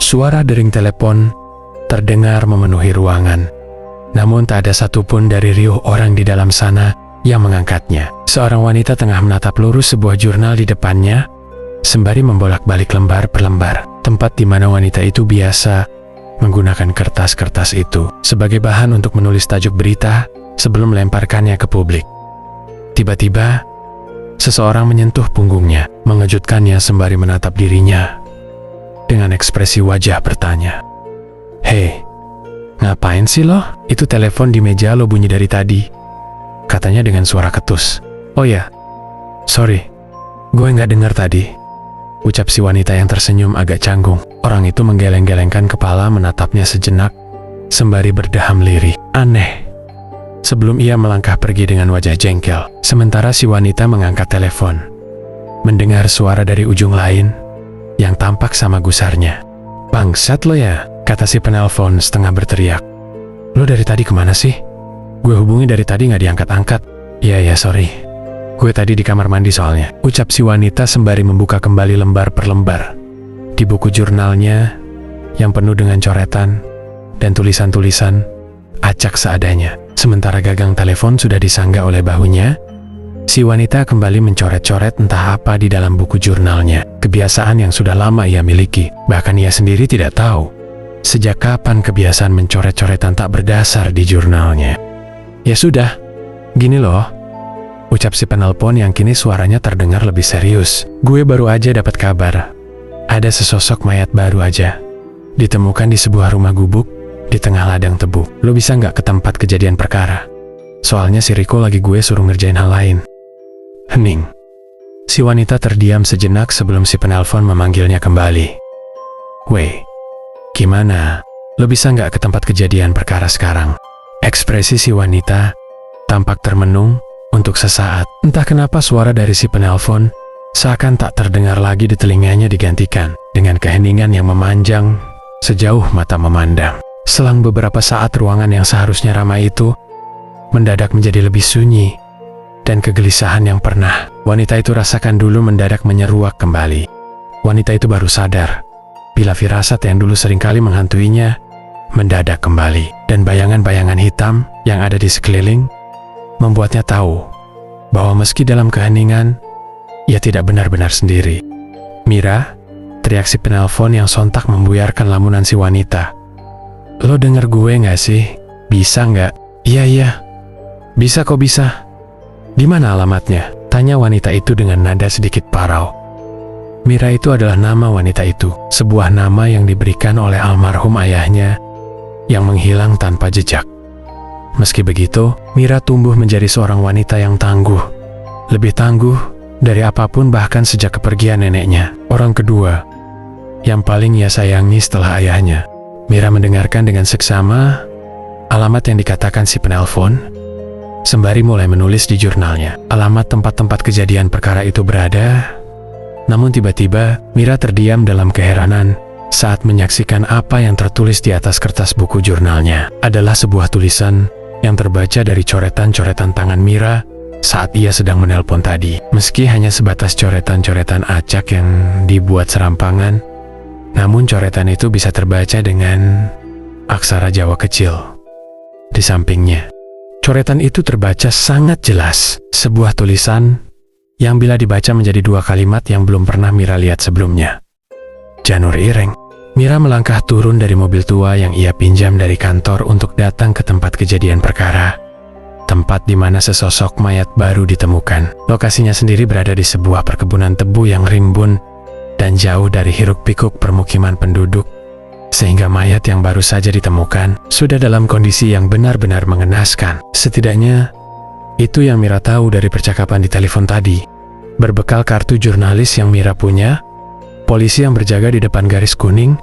Suara dering telepon terdengar memenuhi ruangan. Namun tak ada satupun dari riuh orang di dalam sana yang mengangkatnya. Seorang wanita tengah menatap lurus sebuah jurnal di depannya, sembari membolak-balik lembar per lembar. Tempat di mana wanita itu biasa menggunakan kertas-kertas itu sebagai bahan untuk menulis tajuk berita sebelum melemparkannya ke publik. Tiba-tiba, seseorang menyentuh punggungnya, mengejutkannya sembari menatap dirinya dengan ekspresi wajah bertanya. "Hei, ngapain sih lo? Itu telepon di meja lo bunyi dari tadi," katanya dengan suara ketus. "Oh ya, sorry, gue nggak dengar tadi," ucap si wanita yang tersenyum agak canggung. Orang itu menggeleng-gelengkan kepala menatapnya sejenak, sembari berdaham lirih. Aneh. Sebelum ia melangkah pergi dengan wajah jengkel, sementara si wanita mengangkat telepon. Mendengar suara dari ujung lain, yang tampak sama gusarnya. "Bangsat lo ya," kata si penelpon setengah berteriak. "Lo dari tadi kemana sih? Gue hubungi dari tadi nggak diangkat-angkat." Ya, sorry. Gue tadi di kamar mandi soalnya," ucap si wanita sembari membuka kembali lembar per lembar. Di buku jurnalnya, yang penuh dengan coretan dan tulisan-tulisan, acak seadanya. Sementara gagang telepon sudah disanggah oleh bahunya, si wanita kembali mencoret-coret entah apa di dalam buku jurnalnya. Kebiasaan yang sudah lama ia miliki, bahkan ia sendiri tidak tahu sejak kapan kebiasaan mencoret-coretan tak berdasar di jurnalnya. "Ya sudah, gini loh," ucap si penelpon yang kini suaranya terdengar lebih serius. "Gue baru aja dapat kabar. Ada sesosok mayat baru aja ditemukan di sebuah rumah gubuk di tengah ladang tebu. Lo bisa nggak ke tempat kejadian perkara? Soalnya si Riko lagi gue suruh ngerjain hal lain." Hening. Si wanita terdiam sejenak sebelum si penelpon memanggilnya kembali. "Weh, gimana? Lo bisa nggak ke tempat kejadian perkara sekarang?" Ekspresi si wanita tampak termenung untuk sesaat. Entah kenapa suara dari si penelpon seakan tak terdengar lagi di telinganya digantikan dengan keheningan yang memanjang sejauh mata memandang. Selang beberapa saat, ruangan yang seharusnya ramai itu mendadak menjadi lebih sunyi, dan kegelisahan yang pernah wanita itu rasakan dulu mendadak menyeruak kembali. Wanita itu baru sadar bila firasat yang dulu seringkali menghantuinya mendadak kembali, dan bayangan-bayangan hitam yang ada di sekeliling membuatnya tahu bahwa meski dalam keheningan, ia tidak benar-benar sendiri. "Mira," teriak si penelpon yang sontak membuyarkan lamunan si wanita. "Lo denger gue nggak sih? Bisa nggak?" Iya, bisa kok bisa." "Di mana alamatnya?" tanya wanita itu dengan nada sedikit parau. Mira itu adalah nama wanita itu, sebuah nama yang diberikan oleh almarhum ayahnya yang menghilang tanpa jejak. Meski begitu, Mira tumbuh menjadi seorang wanita yang tangguh, lebih tangguh dari apapun, bahkan sejak kepergian neneknya, orang kedua yang paling ia sayangi setelah ayahnya. Mira mendengarkan dengan seksama alamat yang dikatakan si penelpon, sembari mulai menulis di jurnalnya alamat tempat-tempat kejadian perkara itu berada. Namun tiba-tiba Mira terdiam dalam keheranan saat menyaksikan apa yang tertulis di atas kertas buku jurnalnya adalah sebuah tulisan yang terbaca dari coretan-coretan tangan Mira saat ia sedang menelpon tadi. Meski hanya sebatas coretan-coretan acak yang dibuat serampangan, namun coretan itu bisa terbaca dengan aksara Jawa kecil di sampingnya. Coretan itu terbaca sangat jelas, sebuah tulisan yang bila dibaca menjadi dua kalimat yang belum pernah Mira lihat sebelumnya. "Janur Ireng." Mira melangkah turun dari mobil tua yang ia pinjam dari kantor untuk datang ke tempat kejadian perkara, tempat di mana sesosok mayat baru ditemukan. Lokasinya sendiri berada di sebuah perkebunan tebu yang rimbun dan jauh dari hiruk-pikuk permukiman penduduk, sehingga mayat yang baru saja ditemukan sudah dalam kondisi yang benar-benar mengenaskan. Setidaknya, itu yang Mira tahu dari percakapan di telepon tadi. Berbekal kartu jurnalis yang Mira punya, polisi yang berjaga di depan garis kuning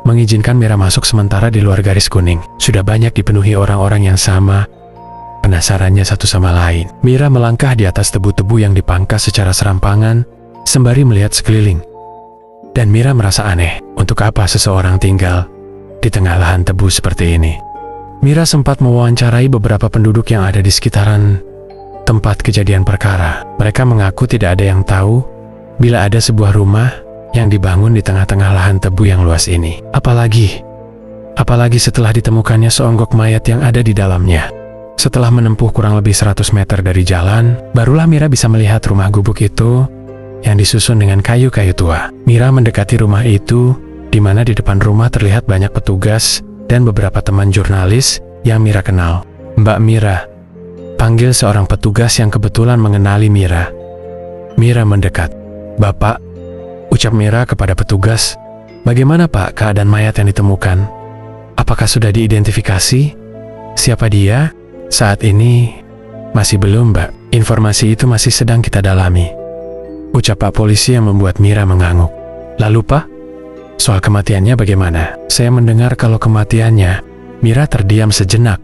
mengizinkan Mira masuk sementara di luar garis kuning. Sudah banyak dipenuhi orang-orang yang sama penasarannya satu sama lain. Mira melangkah di atas tebu-tebu yang dipangkas secara serampangan, sembari melihat sekeliling. Dan Mira merasa aneh, untuk apa seseorang tinggal di tengah lahan tebu seperti ini. Mira sempat mewawancarai beberapa penduduk yang ada di sekitaran tempat kejadian perkara. Mereka mengaku tidak ada yang tahu bila ada sebuah rumah yang dibangun di tengah-tengah lahan tebu yang luas ini. Apalagi setelah ditemukannya seonggok mayat yang ada di dalamnya. Setelah menempuh kurang lebih 100 meter dari jalan, barulah Mira bisa melihat rumah gubuk itu yang disusun dengan kayu-kayu tua. Mira mendekati rumah itu, di mana di depan rumah terlihat banyak petugas dan beberapa teman jurnalis yang Mira kenal. "Mbak Mira," panggil seorang petugas yang kebetulan mengenali Mira. Mira mendekat. "Bapak," ucap Mira kepada petugas, "bagaimana Pak keadaan mayat yang ditemukan? Apakah sudah diidentifikasi? Siapa dia?" "Saat ini masih belum, Mbak. Informasi itu masih sedang kita dalami," ucap Pak Polisi yang membuat Mira mengangguk. "Lalu Pak, soal kematiannya bagaimana?" "Saya mendengar kalau kematiannya..." Mira terdiam sejenak.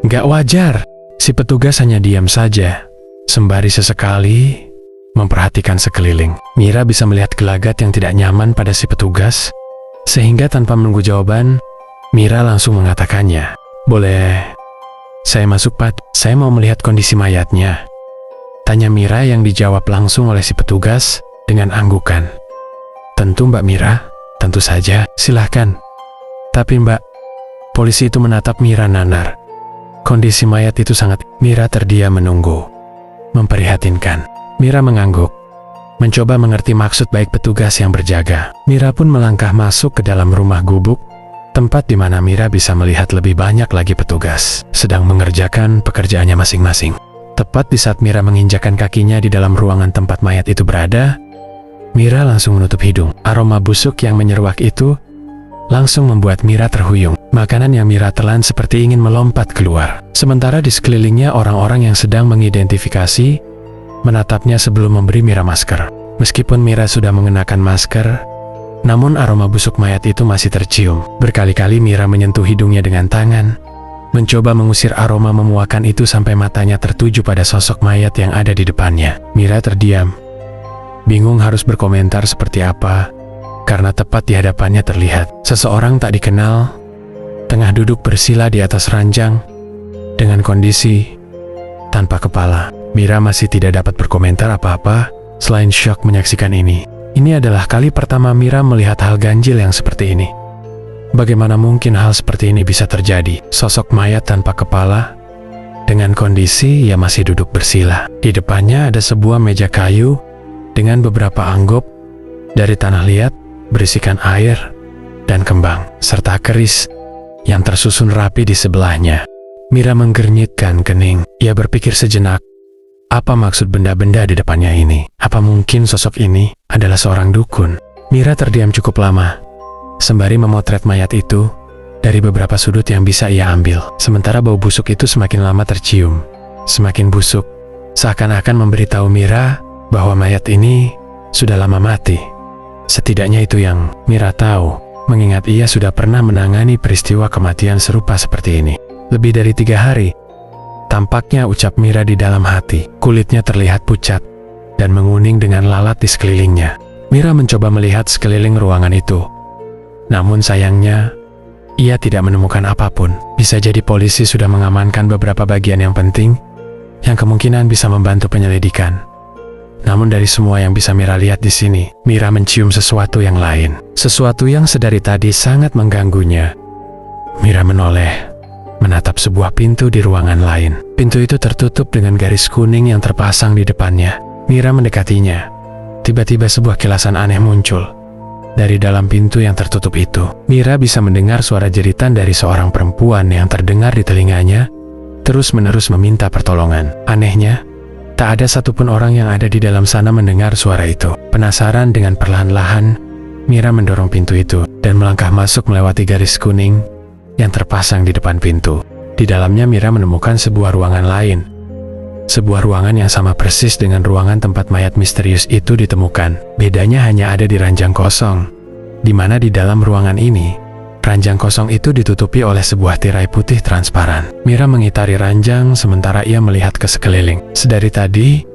"Gak wajar." Si petugas hanya diam saja, sembari sesekali memperhatikan sekeliling. Mira bisa melihat gelagat yang tidak nyaman pada si petugas, sehingga tanpa menunggu jawaban, Mira langsung mengatakannya. "Boleh saya masuk, Pak? Saya mau melihat kondisi mayatnya," tanya Mira yang dijawab langsung oleh si petugas dengan anggukan. "Tentu Mbak Mira, tentu saja, silahkan." "Tapi Mbak..." Polisi itu menatap Mira nanar. Kondisi mayat itu sangat... Mira terdiam menunggu. Memprihatinkan. Mira mengangguk, mencoba mengerti maksud baik petugas yang berjaga. Mira pun melangkah masuk ke dalam rumah gubuk, tempat di mana Mira bisa melihat lebih banyak lagi petugas sedang mengerjakan pekerjaannya masing-masing. Tepat di saat Mira menginjakkan kakinya di dalam ruangan tempat mayat itu berada, Mira langsung menutup hidung. Aroma busuk yang menyeruak itu langsung membuat Mira terhuyung. Makanan yang Mira telan seperti ingin melompat keluar. Sementara di sekelilingnya orang-orang yang sedang mengidentifikasi menatapnya sebelum memberi Mira masker. Meskipun Mira sudah mengenakan masker, namun aroma busuk mayat itu masih tercium. Berkali-kali Mira menyentuh hidungnya dengan tangan, mencoba mengusir aroma memuakan itu sampai matanya tertuju pada sosok mayat yang ada di depannya. Mira terdiam, bingung harus berkomentar seperti apa, karena tepat di hadapannya terlihat seseorang tak dikenal, tengah duduk bersila di atas ranjang, dengan kondisi tanpa kepala. Mira masih tidak dapat berkomentar apa-apa selain syok menyaksikan ini. Ini adalah kali pertama Mira melihat hal ganjil yang seperti ini. Bagaimana mungkin hal seperti ini bisa terjadi? Sosok mayat tanpa kepala, dengan kondisi ia masih duduk bersila. Di depannya ada sebuah meja kayu dengan beberapa anggop dari tanah liat berisikan air dan kembang, serta keris yang tersusun rapi di sebelahnya. Mira menggernyitkan kening. Ia berpikir sejenak, apa maksud benda-benda di depannya ini? Apa mungkin sosok ini adalah seorang dukun? Mira terdiam cukup lama, sembari memotret mayat itu dari beberapa sudut yang bisa ia ambil. Sementara bau busuk itu semakin lama tercium, semakin busuk, seakan-akan memberitahu Mira bahwa mayat ini sudah lama mati. Setidaknya itu yang Mira tahu, mengingat ia sudah pernah menangani peristiwa kematian serupa seperti ini. Lebih dari 3 hari, tampaknya, ucap Mira di dalam hati. Kulitnya terlihat pucat dan menguning dengan lalat di sekelilingnya. Mira mencoba melihat sekeliling ruangan itu. Namun sayangnya, ia tidak menemukan apapun. Bisa jadi polisi sudah mengamankan beberapa bagian yang penting, yang kemungkinan bisa membantu penyelidikan. Namun dari semua yang bisa Mira lihat di sini, Mira mencium sesuatu yang lain. Sesuatu yang sedari tadi sangat mengganggunya. Mira menoleh, menatap sebuah pintu di ruangan lain. Pintu itu tertutup dengan garis kuning yang terpasang di depannya. Mira mendekatinya. Tiba-tiba sebuah kilasan aneh muncul dari dalam pintu yang tertutup itu. Mira bisa mendengar suara jeritan dari seorang perempuan yang terdengar di telinganya, terus-menerus meminta pertolongan. Anehnya, tak ada satupun orang yang ada di dalam sana mendengar suara itu. Penasaran, dengan perlahan-lahan, Mira mendorong pintu itu dan melangkah masuk melewati garis kuning yang terpasang di depan pintu. Di dalamnya Mira menemukan sebuah ruangan lain. Sebuah ruangan yang sama persis dengan ruangan tempat mayat misterius itu ditemukan. Bedanya hanya ada di ranjang kosong, di mana di dalam ruangan ini, ranjang kosong itu ditutupi oleh sebuah tirai putih transparan. Mira mengitari ranjang sementara ia melihat ke sekeliling. Sedari tadi,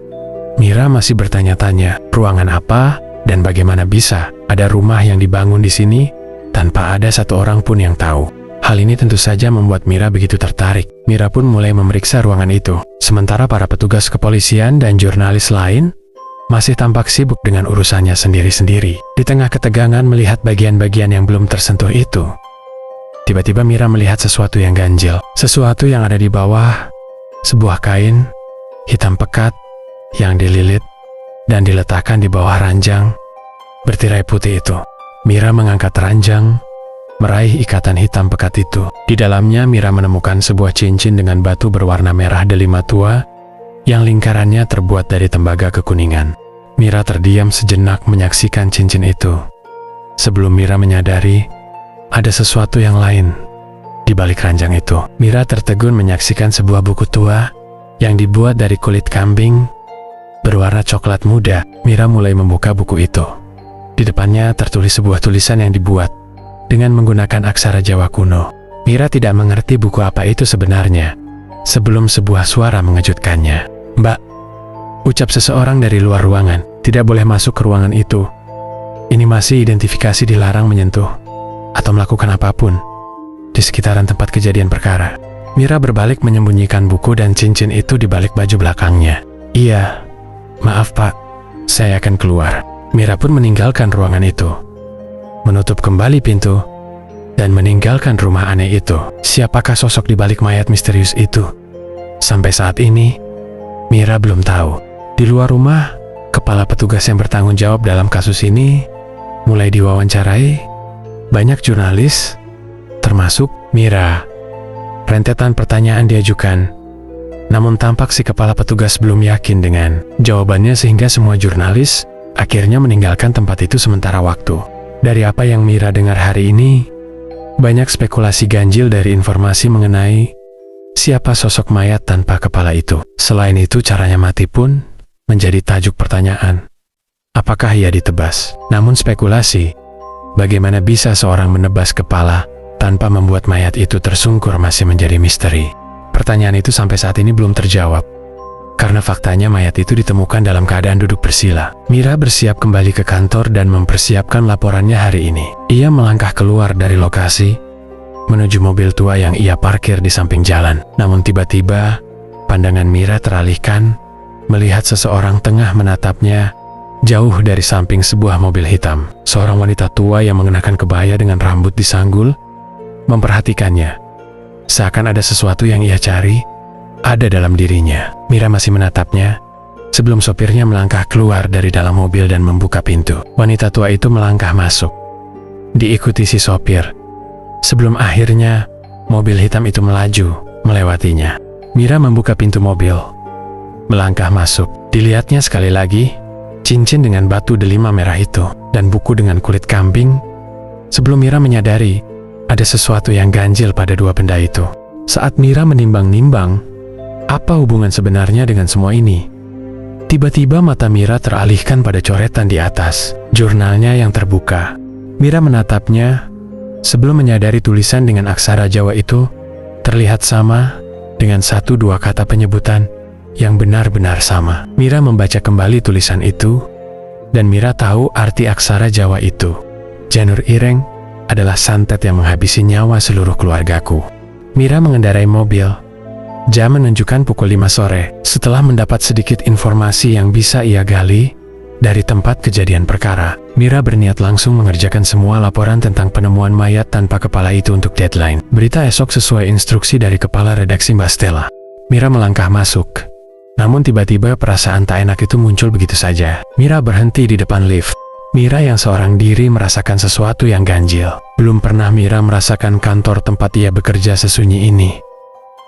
Mira masih bertanya-tanya, ruangan apa dan bagaimana bisa ada rumah yang dibangun di sini tanpa ada satu orang pun yang tahu. Hal ini tentu saja membuat Mira begitu tertarik. Mira pun mulai memeriksa ruangan itu. Sementara para petugas kepolisian dan jurnalis lain masih tampak sibuk dengan urusannya sendiri-sendiri. Di tengah ketegangan melihat bagian-bagian yang belum tersentuh itu, tiba-tiba Mira melihat sesuatu yang ganjil. Sesuatu yang ada di bawah sebuah kain hitam pekat yang dililit dan diletakkan di bawah ranjang bertirai putih itu. Mira mengangkat ranjang, meraih ikatan hitam pekat itu. Di dalamnya Mira menemukan sebuah cincin dengan batu berwarna merah delima tua yang lingkarannya terbuat dari tembaga kekuningan. Mira terdiam sejenak menyaksikan cincin itu. Sebelum Mira menyadari, ada sesuatu yang lain di balik ranjang itu. Mira tertegun menyaksikan sebuah buku tua yang dibuat dari kulit kambing berwarna coklat muda. Mira mulai membuka buku itu. Di depannya tertulis sebuah tulisan yang dibuat dengan menggunakan aksara Jawa kuno. Mira tidak mengerti buku apa itu sebenarnya, sebelum sebuah suara mengejutkannya. "Mbak," ucap seseorang dari luar ruangan, "tidak boleh masuk ke ruangan itu. Ini masih identifikasi, dilarang menyentuh atau melakukan apapun di sekitaran tempat kejadian perkara." Mira berbalik menyembunyikan buku dan cincin itu di balik baju belakangnya. "Iya, maaf Pak, saya akan keluar." Mira pun meninggalkan ruangan itu, menutup kembali pintu, dan meninggalkan rumah aneh itu. Siapakah sosok di balik mayat misterius itu? Sampai saat ini, Mira belum tahu. Di luar rumah, kepala petugas yang bertanggung jawab dalam kasus ini mulai diwawancarai banyak jurnalis, termasuk Mira. Rentetan pertanyaan diajukan, namun tampak si kepala petugas belum yakin dengan jawabannya sehingga semua jurnalis akhirnya meninggalkan tempat itu sementara waktu. Dari apa yang Mira dengar hari ini, banyak spekulasi ganjil dari informasi mengenai siapa sosok mayat tanpa kepala itu. Selain itu, caranya mati pun menjadi tajuk pertanyaan. Apakah ia ditebas? Namun spekulasi, bagaimana bisa seorang menebas kepala tanpa membuat mayat itu tersungkur masih menjadi misteri. Pertanyaan itu sampai saat ini belum terjawab, karena faktanya mayat itu ditemukan dalam keadaan duduk bersila. Mira bersiap kembali ke kantor dan mempersiapkan laporannya hari ini. Ia melangkah keluar dari lokasi, menuju mobil tua yang ia parkir di samping jalan. Namun tiba-tiba, pandangan Mira teralihkan, melihat seseorang tengah menatapnya jauh dari samping sebuah mobil hitam. Seorang wanita tua yang mengenakan kebaya dengan rambut disanggul, memperhatikannya. Seakan ada sesuatu yang ia cari ada dalam dirinya. Mira masih menatapnya sebelum sopirnya melangkah keluar dari dalam mobil dan membuka pintu. Wanita tua itu melangkah masuk, diikuti si sopir, sebelum akhirnya mobil hitam itu melaju melewatinya. Mira membuka pintu mobil, melangkah masuk. Dilihatnya sekali lagi, cincin dengan batu delima merah itu dan buku dengan kulit kambing, sebelum Mira menyadari ada sesuatu yang ganjil pada dua benda itu. Saat Mira menimbang-nimbang apa hubungan sebenarnya dengan semua ini, tiba-tiba mata Mira teralihkan pada coretan di atas jurnalnya yang terbuka. Mira menatapnya sebelum menyadari tulisan dengan aksara Jawa itu terlihat sama dengan satu dua kata penyebutan yang benar-benar sama. Mira membaca kembali tulisan itu, dan Mira tahu arti aksara Jawa itu. "Janur Ireng adalah santet yang menghabisi nyawa seluruh keluargaku." Mira mengendarai mobil. Jam menunjukkan pukul 5 sore. Setelah mendapat sedikit informasi yang bisa ia gali dari tempat kejadian perkara, Mira berniat langsung mengerjakan semua laporan tentang penemuan mayat tanpa kepala itu untuk deadline berita esok sesuai instruksi dari kepala redaksi Mbak Stella. Mira melangkah masuk, namun tiba-tiba perasaan tak enak itu muncul begitu saja. Mira berhenti di depan lift. Mira yang seorang diri merasakan sesuatu yang ganjil. Belum pernah Mira merasakan kantor tempat ia bekerja sesunyi ini.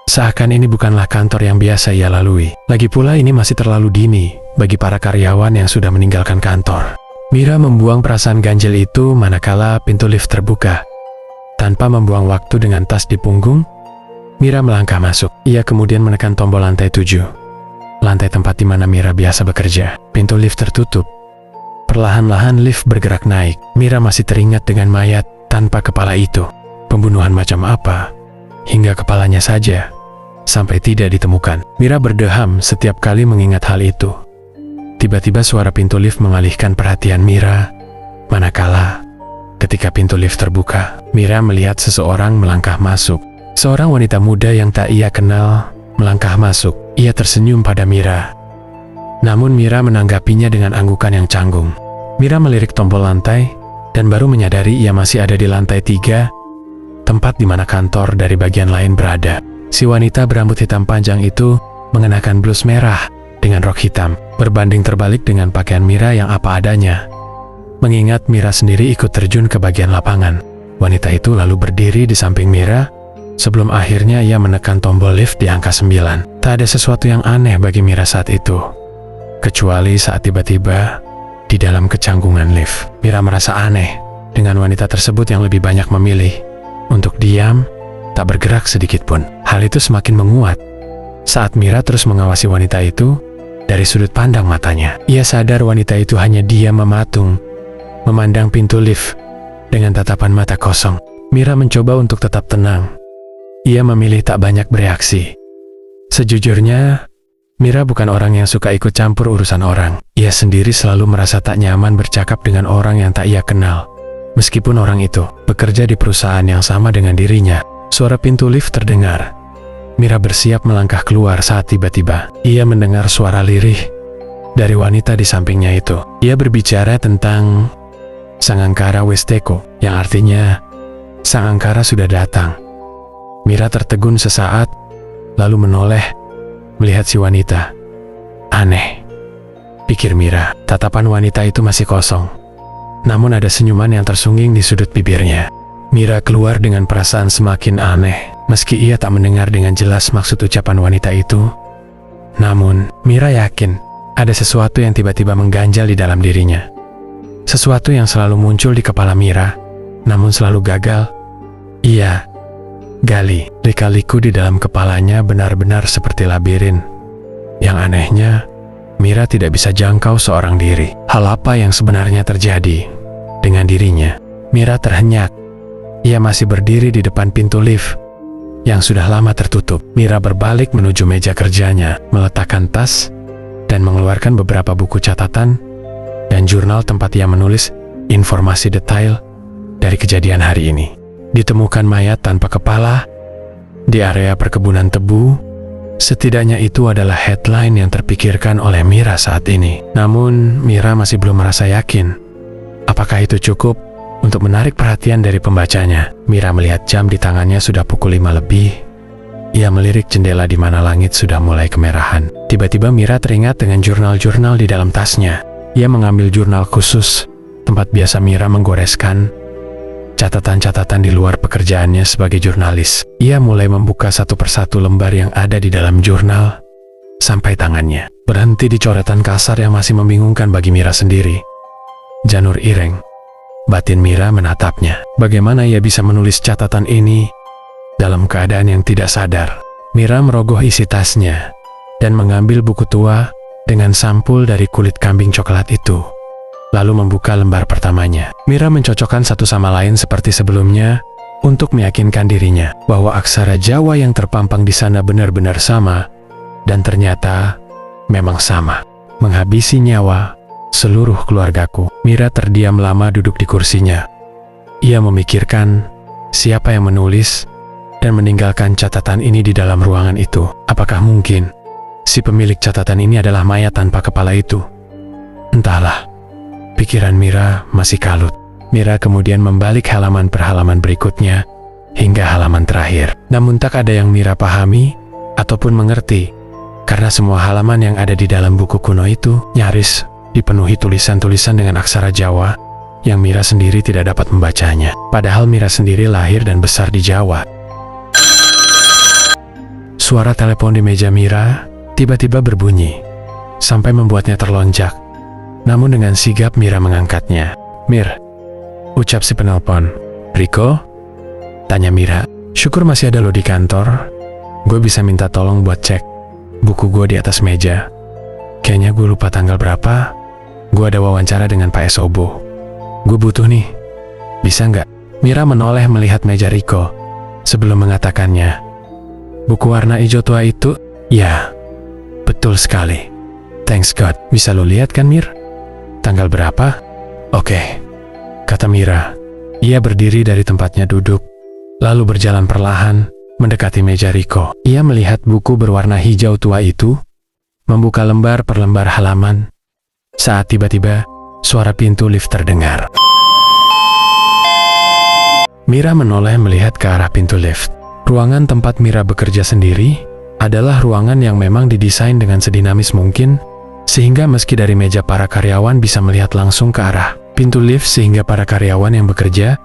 Seakan ini bukanlah kantor yang biasa ia lalui. Lagi pula ini masih terlalu dini bagi para karyawan yang sudah meninggalkan kantor. Mira membuang perasaan ganjil itu manakala pintu lift terbuka. Tanpa membuang waktu dengan tas di punggung, Mira melangkah masuk. Ia kemudian menekan tombol lantai 7. Lantai tempat di mana Mira biasa bekerja. Pintu lift tertutup. Perlahan-lahan lift bergerak naik. Mira masih teringat dengan mayat tanpa kepala itu. Pembunuhan macam apa? Hingga kepalanya saja sampai tidak ditemukan. Mira berdeham setiap kali mengingat hal itu. Tiba-tiba suara pintu lift mengalihkan perhatian Mira, manakala ketika pintu lift terbuka, Mira melihat seseorang melangkah masuk. Seorang wanita muda yang tak ia kenal melangkah masuk. Ia tersenyum pada Mira. Namun Mira menanggapinya dengan anggukan yang canggung. Mira melirik tombol lantai dan baru menyadari ia masih ada di lantai 3, tempat di mana kantor dari bagian lain berada. Si wanita berambut hitam panjang itu mengenakan blus merah dengan rok hitam, berbanding terbalik dengan pakaian Mira yang apa adanya. Mengingat Mira sendiri ikut terjun ke bagian lapangan, wanita itu lalu berdiri di samping Mira sebelum akhirnya ia menekan tombol lift di angka 9. Tak ada sesuatu yang aneh bagi Mira saat itu, kecuali saat tiba-tiba di dalam kecanggungan lift, Mira merasa aneh dengan wanita tersebut yang lebih banyak memilih untuk diam, tak bergerak sedikit pun. Hal itu semakin menguat saat Mira terus mengawasi wanita itu dari sudut pandang matanya. Ia sadar wanita itu hanya diam mematung, memandang pintu lift dengan tatapan mata kosong. Mira mencoba untuk tetap tenang. Ia memilih tak banyak bereaksi. Sejujurnya, Mira bukan orang yang suka ikut campur urusan orang. Ia sendiri selalu merasa tak nyaman bercakap dengan orang yang tak ia kenal, meskipun orang itu bekerja di perusahaan yang sama dengan dirinya. Suara pintu lift terdengar. Mira bersiap melangkah keluar saat tiba-tiba ia mendengar suara lirih dari wanita di sampingnya itu. Ia berbicara tentang Sang Angkara Westeko, yang artinya Sang Angkara sudah datang. Mira tertegun sesaat, lalu menoleh melihat si wanita. Aneh, pikir Mira. Tatapan wanita itu masih kosong, namun ada senyuman yang tersungging di sudut bibirnya. Mira keluar dengan perasaan semakin aneh, meski ia tak mendengar dengan jelas maksud ucapan wanita itu. Namun, Mira yakin ada sesuatu yang tiba-tiba mengganjal di dalam dirinya. Sesuatu yang selalu muncul di kepala Mira, namun selalu gagal. Ia gali. Lika-liku di dalam kepalanya benar-benar seperti labirin. Yang anehnya, Mira tidak bisa jangkau seorang diri. Hal apa yang sebenarnya terjadi dengan dirinya? Mira terhenyak. Ia masih berdiri di depan pintu lift yang sudah lama tertutup. Mira berbalik menuju meja kerjanya, meletakkan tas, dan mengeluarkan beberapa buku catatan dan jurnal tempat ia menulis informasi detail dari kejadian hari ini. Ditemukan mayat tanpa kepala di area perkebunan tebu. Setidaknya itu adalah headline yang terpikirkan oleh Mira saat ini. Namun, Mira masih belum merasa yakin apakah itu cukup untuk menarik perhatian dari pembacanya. Mira melihat jam di tangannya sudah pukul 5 lebih. Ia melirik jendela di mana langit sudah mulai kemerahan. Tiba-tiba Mira teringat dengan jurnal-jurnal di dalam tasnya. Ia mengambil jurnal khusus, tempat biasa Mira menggoreskan catatan-catatan di luar pekerjaannya sebagai jurnalis. Ia mulai membuka satu persatu lembar yang ada di dalam jurnal, sampai tangannya berhenti di coretan kasar yang masih membingungkan bagi Mira sendiri. Janur Ireng. Batin Mira menatapnya. Bagaimana ia bisa menulis catatan ini dalam keadaan yang tidak sadar? Mira merogoh isi tasnya dan mengambil buku tua dengan sampul dari kulit kambing coklat itu, lalu membuka lembar pertamanya. Mira mencocokkan satu sama lain seperti sebelumnya untuk meyakinkan dirinya bahwa aksara Jawa yang terpampang di sana benar-benar sama, dan ternyata memang sama. Menghabisi nyawa seluruh keluargaku. Mira terdiam lama duduk di kursinya. Ia memikirkan siapa yang menulis dan meninggalkan catatan ini di dalam ruangan itu. Apakah mungkin si pemilik catatan ini adalah mayat tanpa kepala itu? Entahlah. Pikiran Mira masih kalut. Mira kemudian membalik halaman per halaman berikutnya hingga halaman terakhir. Namun tak ada yang Mira pahami ataupun mengerti, karena semua halaman yang ada di dalam buku kuno itu nyaris dipenuhi tulisan-tulisan dengan aksara Jawa yang Mira sendiri tidak dapat membacanya. Padahal Mira sendiri lahir dan besar di Jawa. Suara telepon di meja Mira tiba-tiba berbunyi, sampai membuatnya terlonjak. Namun dengan sigap Mira mengangkatnya. "Mir," ucap si penelpon. "Riko?" tanya Mira. "Syukur masih ada lo di kantor. Gue bisa minta tolong buat cek buku gue di atas meja. Kayaknya gue lupa tanggal berapa. Gue ada wawancara dengan Pak Sobo. Gue butuh nih. Bisa nggak?" Mira menoleh melihat meja Riko sebelum mengatakannya. "Buku warna hijau tua itu?" "Ya, betul sekali. Thanks God. Bisa lo lihat kan, Mir? Tanggal berapa?" "Oke," kata Mira. Ia berdiri dari tempatnya duduk, lalu berjalan perlahan mendekati meja Riko. Ia melihat buku berwarna hijau tua itu membuka lembar per lembar halaman, saat tiba-tiba suara pintu lift terdengar. Mira menoleh melihat ke arah pintu lift. Ruangan tempat Mira bekerja sendiri adalah ruangan yang memang didesain dengan sedinamis mungkin, sehingga meski dari meja para karyawan bisa melihat langsung ke arah pintu lift sehingga para karyawan yang bekerja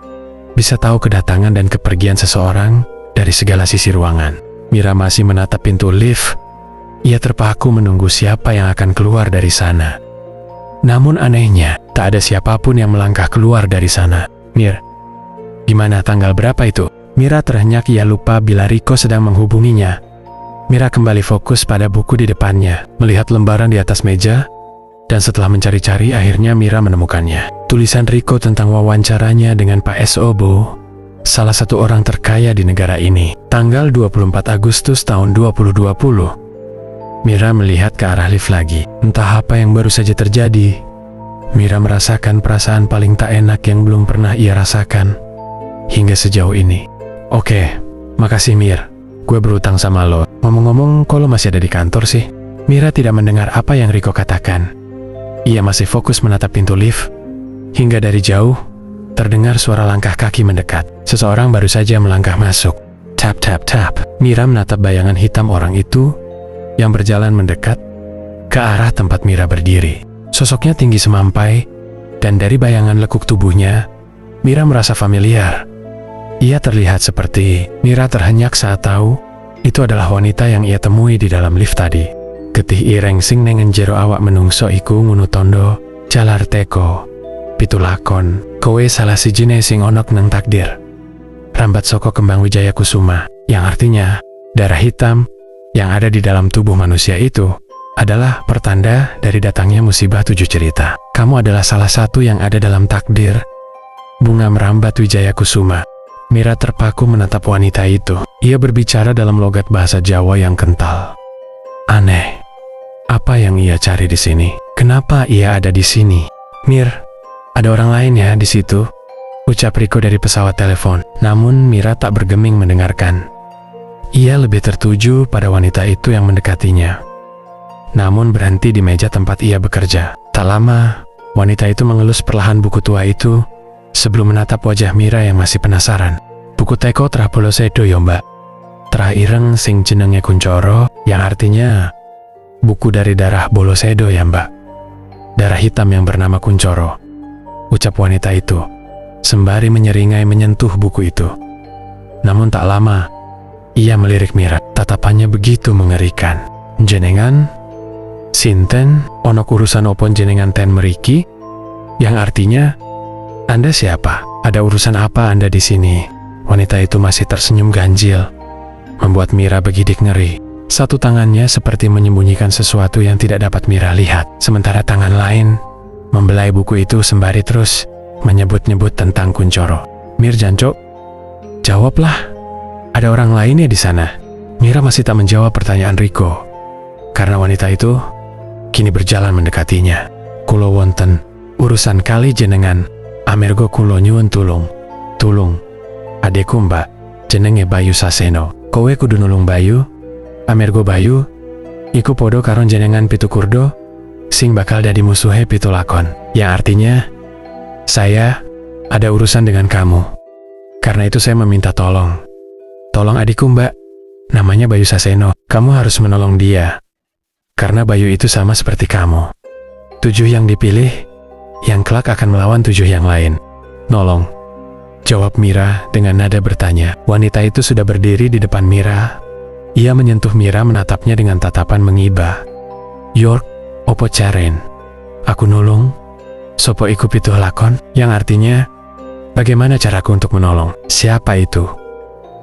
bisa tahu kedatangan dan kepergian seseorang dari segala sisi ruangan. Mira masih menatap pintu lift. Ia terpaku menunggu siapa yang akan keluar dari sana. Namun anehnya, tak ada siapapun yang melangkah keluar dari sana. Mir, gimana, tanggal berapa itu? Mira terhenyak, ia lupa bila Riko sedang menghubunginya. Mira kembali fokus pada buku di depannya, melihat lembaran di atas meja, dan setelah mencari-cari akhirnya Mira menemukannya. Tulisan Riko tentang wawancaranya dengan Pak Sobo, salah satu orang terkaya di negara ini, tanggal 24 Agustus tahun 2020. Mira melihat ke arah lift lagi. Entah apa yang baru saja terjadi. Mira merasakan perasaan paling tak enak yang belum pernah ia rasakan hingga sejauh ini. Oke, makasih Mir. Gue berutang sama lo. Ngomong-ngomong, kok lo masih ada di kantor sih? Mira tidak mendengar apa yang Riko katakan. Ia masih fokus menatap pintu lift. Hingga dari jauh, terdengar suara langkah kaki mendekat. Seseorang baru saja melangkah masuk. Tap, tap, tap. Mira menatap bayangan hitam orang itu yang berjalan mendekat ke arah tempat Mira berdiri. Sosoknya tinggi semampai, dan dari bayangan lekuk tubuhnya, Mira merasa familiar. Ia terlihat seperti Mira terhenyak saat tahu itu adalah wanita yang ia temui di dalam lift tadi. Getih ireng sing nengen jero awak menungso iku ngunu tondo, jalar teko, pitulakon, kowe salah sijine sing onok neng takdir. Rambat soko kembang wijaya kusuma, yang artinya darah hitam yang ada di dalam tubuh manusia itu adalah pertanda dari datangnya musibah 7 cerita. Kamu adalah salah satu yang ada dalam takdir. Bunga merambat wijaya kusuma. Mira terpaku menatap wanita itu. Ia berbicara dalam logat bahasa Jawa yang kental. Aneh. Apa yang ia cari di sini? Kenapa ia ada di sini? Mir, ada orang lain ya di situ? Ucap Riko dari pesawat telepon. Namun Mira tak bergeming mendengarkan. Ia lebih tertuju pada wanita itu yang mendekatinya. Namun berhenti di meja tempat ia bekerja. Tak lama, wanita itu mengelus perlahan buku tua itu sebelum menatap wajah Mira yang masih penasaran. Buku teko Trah Bolosedo yo mbak. Trah ireng sing jenenge Kuncoro, yang artinya buku dari darah Bolosedo ya mbak. Darah hitam yang bernama Kuncoro, ucap wanita itu sembari menyeringai menyentuh buku itu. Namun tak lama, ia melirik Mira. Tatapannya begitu mengerikan. Jenengan sinten, onok urusan opon jenengan ten meriki? Yang artinya, Anda siapa? Ada urusan apa Anda di sini? Wanita itu masih tersenyum ganjil, membuat Mira bergidik ngeri. Satu tangannya seperti menyembunyikan sesuatu yang tidak dapat Mira lihat, sementara tangan lain membelai buku itu sembari terus menyebut-nyebut tentang Kuncoro. Mir Janco, jawablah. Ada orang lainnya di sana. Mira masih tak menjawab pertanyaan Riko, karena wanita itu kini berjalan mendekatinya. Kulo wonten urusan kali jenengan, amergo kulo nyuwun tulung. Tulung, adekku mbak, jenenge Bayu Saseno. Kowe kudu nulung Bayu, amergo Bayu iku podo karon jenengan pitu kurdo sing bakal dadi musuhe pitu lakon. Yang artinya, saya ada urusan dengan kamu. Karena itu saya meminta tolong. Tolong adikku mbak, namanya Bayu Saseno. Kamu harus menolong dia. Karena Bayu itu sama seperti kamu. 7 yang dipilih, yang kelak akan melawan 7 yang lain. Nolong, jawab Mira dengan nada bertanya. Wanita itu sudah berdiri di depan Mira. Ia menyentuh Mira, menatapnya dengan tatapan mengiba. York, opo caren? Aku nulung, sopo iku pituh lakon? Yang artinya, bagaimana caraku untuk menolong? Siapa itu?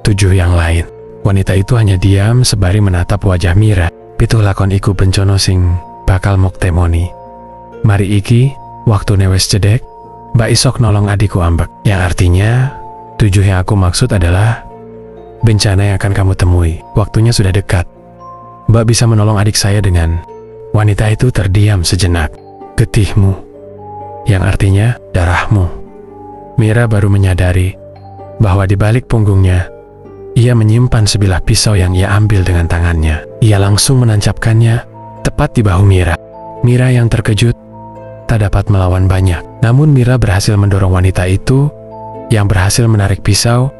7 yang lain. Wanita itu hanya diam sebari menatap wajah Mira. Pituh lakon iku bencono sing bakal mok temoni. Mari iki, waktu newes cedek, mbak isok nolong adikku ambek. Yang artinya, 7 yang aku maksud adalah bencana yang akan kamu temui. Waktunya sudah dekat. Mbak bisa menolong adik saya dengan... Wanita itu terdiam sejenak. Getihmu, yang artinya darahmu. Mira baru menyadari bahwa di balik punggungnya, ia menyimpan sebilah pisau yang ia ambil dengan tangannya. Ia langsung menancapkannya tepat di bahu Mira. Mira yang terkejut tak dapat melawan banyak. Namun Mira berhasil mendorong wanita itu yang berhasil menarik pisau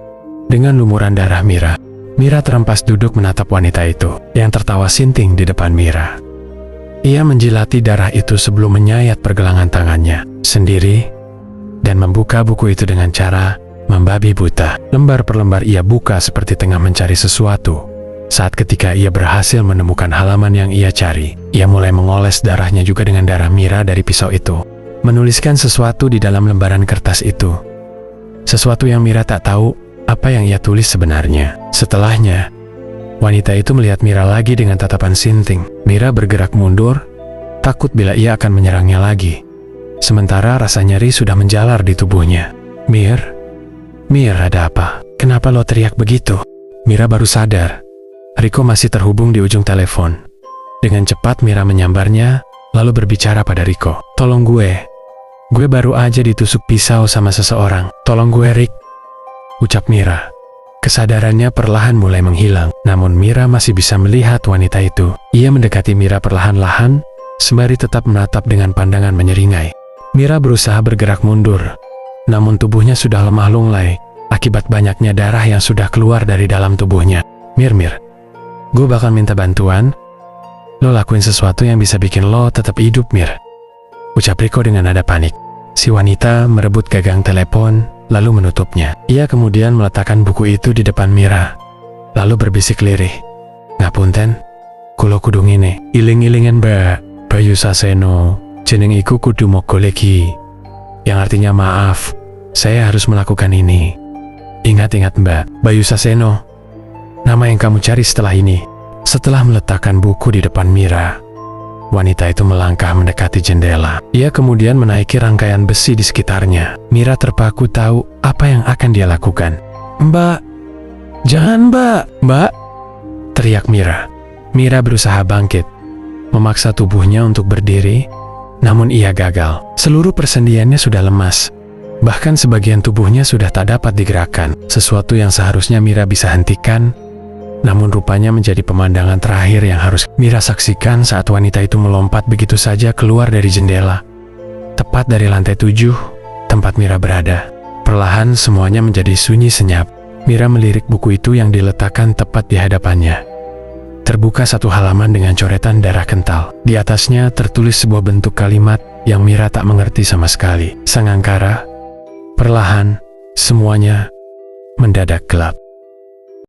dengan lumuran darah Mira. Mira terempas duduk menatap wanita itu yang tertawa sinting di depan Mira. Ia menjilati darah itu sebelum menyayat pergelangan tangannya sendiri dan membuka buku itu dengan cara membabi buta. Lembar per lembar ia buka seperti tengah mencari sesuatu. Saat ketika ia berhasil menemukan halaman yang ia cari, ia mulai mengoles darahnya juga dengan darah Mira dari pisau itu. Menuliskan sesuatu di dalam lembaran kertas itu. Sesuatu yang Mira tak tahu apa yang ia tulis sebenarnya. Setelahnya, wanita itu melihat Mira lagi dengan tatapan sinting. Mira bergerak mundur, takut bila ia akan menyerangnya lagi. Sementara rasa nyeri sudah menjalar di tubuhnya. Mir, ada apa? Kenapa lo teriak begitu? Mira baru sadar. Riko masih terhubung di ujung telepon. Dengan cepat Mira menyambarnya, lalu berbicara pada Riko. Tolong gue baru aja ditusuk pisau sama seseorang. Tolong gue, Rik, ucap Mira. Kesadarannya perlahan mulai menghilang, namun Mira masih bisa melihat wanita itu. Ia mendekati Mira perlahan-lahan, sembari tetap menatap dengan pandangan menyeringai. Mira berusaha bergerak mundur, namun tubuhnya sudah lemah lunglai, akibat banyaknya darah yang sudah keluar dari dalam tubuhnya. Mir, gue bakal minta bantuan. Lo lakuin sesuatu yang bisa bikin lo tetap hidup, Mir, ucap Riko dengan nada panik. Si wanita merebut gagang telepon, lalu menutupnya. Ia kemudian meletakkan buku itu di depan Mira, lalu berbisik lirih. Ngapunten, kulo kudu ngene, iling-ilingen Mbak Bayu Saseno, jeneng iku kudu mogoleki, yang artinya maaf, saya harus melakukan ini. Ingat-ingat Mbak Bayu Saseno, nama yang kamu cari setelah ini. Setelah meletakkan buku di depan Mira, wanita itu melangkah mendekati jendela. Ia kemudian menaiki rangkaian besi di sekitarnya. Mira terpaku tahu apa yang akan dia lakukan. Mbak, jangan Mbak, teriak Mira. Mira berusaha bangkit, memaksa tubuhnya untuk berdiri, namun ia gagal. Seluruh persendiannya sudah lemas. Bahkan sebagian tubuhnya sudah tak dapat digerakkan. Sesuatu yang seharusnya Mira bisa hentikan, namun rupanya menjadi pemandangan terakhir yang harus Mira saksikan saat wanita itu melompat begitu saja keluar dari jendela. Tepat dari lantai 7, tempat Mira berada. Perlahan semuanya menjadi sunyi senyap. Mira melirik buku itu yang diletakkan tepat di hadapannya. Terbuka satu halaman dengan coretan darah kental. Di atasnya tertulis sebuah bentuk kalimat yang Mira tak mengerti sama sekali. Sang angkara. Perlahan, semuanya mendadak gelap.